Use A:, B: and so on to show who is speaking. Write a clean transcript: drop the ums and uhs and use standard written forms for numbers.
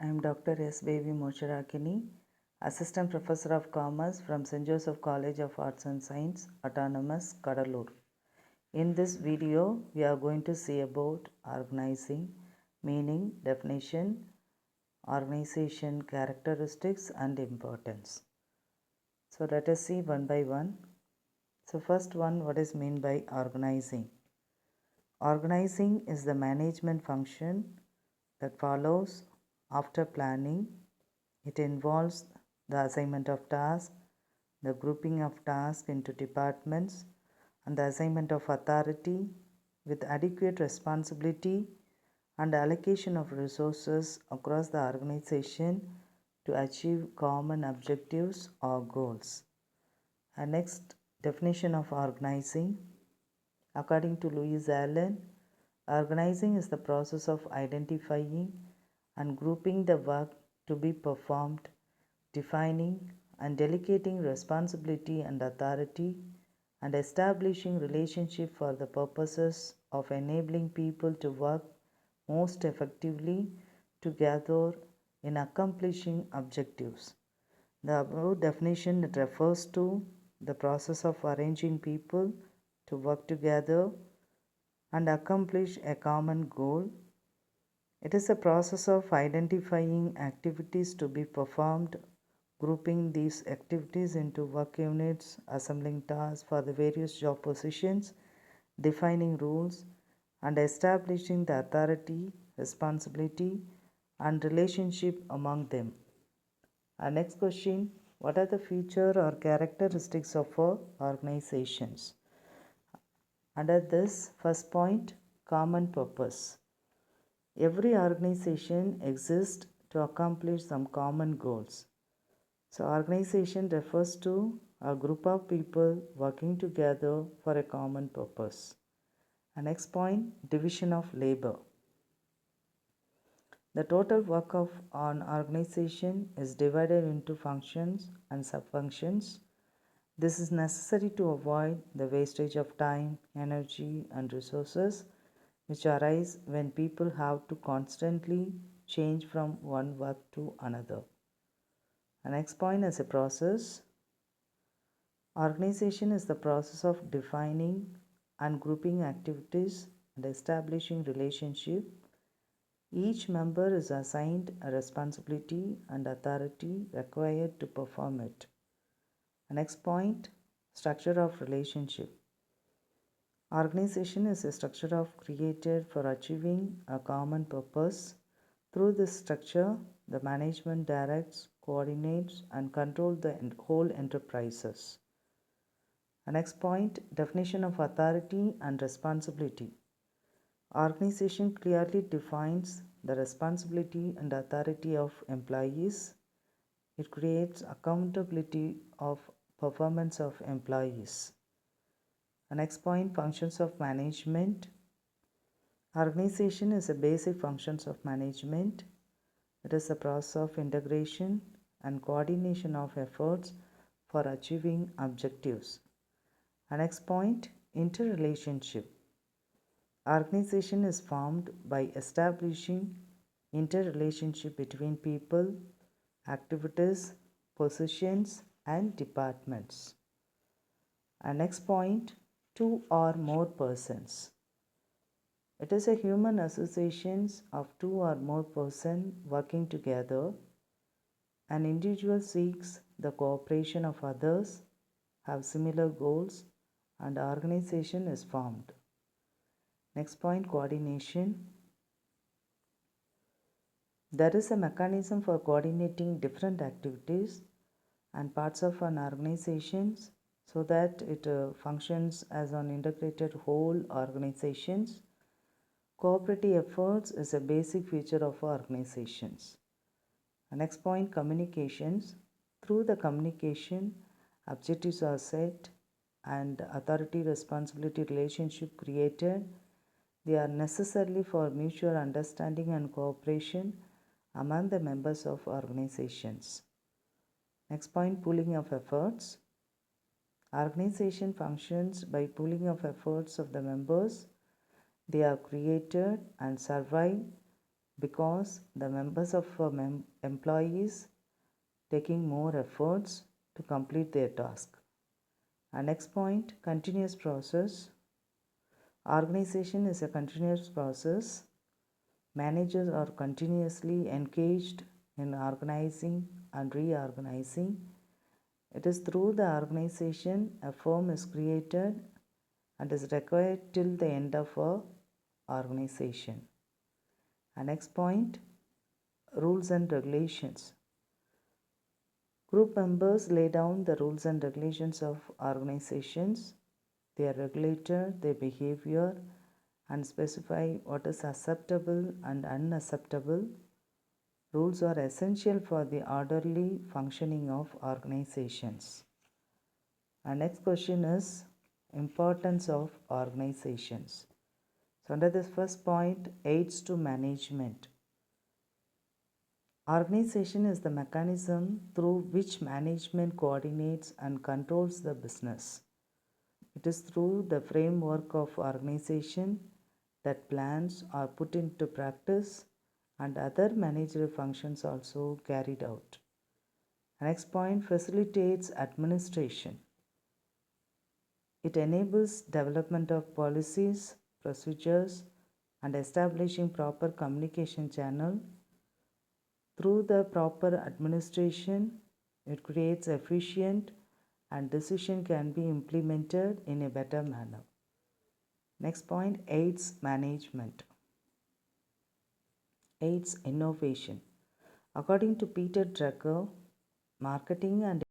A: I am Dr.S.Baby Motcharakkini, Assistant Professor of Commerce from St.Joseph College of Arts and Science, Autonomous, Cuddalore. In this video, we are going to see about organizing, meaning, definition, organization characteristics and importance. So let us see one by one. So first one, what is meant by organizing? Organizing is the management function that follows after planning. It involves the assignment of tasks, the grouping of tasks into departments, and the assignment of authority with adequate responsibility and allocation of resources across the organization to achieve common objectives or goals. And next, definition of organizing. According to Louis Allen, organizing is the process of identifying and grouping the work to be performed, defining and delegating responsibility and authority, and establishing relationship for the purposes of enabling people to work most effectively together in accomplishing objectives. The above definition refers to the process of arranging people to work together and accomplish a common goal. It is a process of identifying activities to be performed, grouping these activities into work units, assembling tasks for the various job positions, defining rules, and establishing the authority, responsibility, and relationship among them. Our next question, what are the features or characteristics of organizations? Under this first point, common purpose. Every organization exists to accomplish some common goals. So organization refers to a group of people working together for a common purpose. And next point, division of labor. The total work of an organization is divided into functions and subfunctions. This is necessary to avoid the wastage of time, energy, and resources which arise when people have to constantly change from one work to another. The next point is a process. Organization is the process of defining and grouping activities and establishing relationship. Each member is assigned a responsibility and authority required to perform it. The next point, structure of relationship. Organization is a structure created for achieving a common purpose. Through this structure, the management directs, coordinates, and controls the whole enterprises. The next point, definition of authority and responsibility. Organization clearly defines the responsibility and authority of employees. It creates accountability of performance of employees. The next point, functions of management. Organization is a basic functions of management. It is a process of integration and coordination of efforts for achieving objectives. The next point, interrelationship. Organization is formed by establishing interrelationship between people, activities, positions, and departments. And next point, two or more persons. It is a human association of two or more persons working together. An individual seeks the cooperation of others, have similar goals, and organization is formed. Next point, coordination. There is a mechanism for coordinating different activities and parts of an organization so that it functions as an integrated whole organizations. Cooperative efforts is a basic feature of organizations. The next point, communications. Through the communication, objectives are set and authority responsibility relationship created. They are necessary for mutual understanding and cooperation among the members of organizations. Next point, pooling of efforts. Organization functions by pooling of efforts of the members. They are created and survive because the members of employees taking more efforts to complete their task. And next point, continuous process. Organization is a continuous process. Managers are continuously engaged in organizing and reorganizing. It is through the organization a firm is created and is required till the end of a organization. And next point, rules and regulations. Group members lay down the rules and regulations of organizations. They are regulated their behavior and specify what is acceptable and unacceptable. Rules are essential for the orderly functioning of organizations. Our next question is importance of organizations. So under this first point, aids to management. Organization is the mechanism through which management coordinates and controls the business. It is through the framework of organization that plans are put into practice and other managerial functions also carried out. Next point, facilitates administration. It enables development of policies, procedures, and establishing proper communication channel. Through the proper administration, it creates efficient and decision can be implemented in a better manner. Next point, aids management. Aids innovation. According to Peter Drucker, marketing and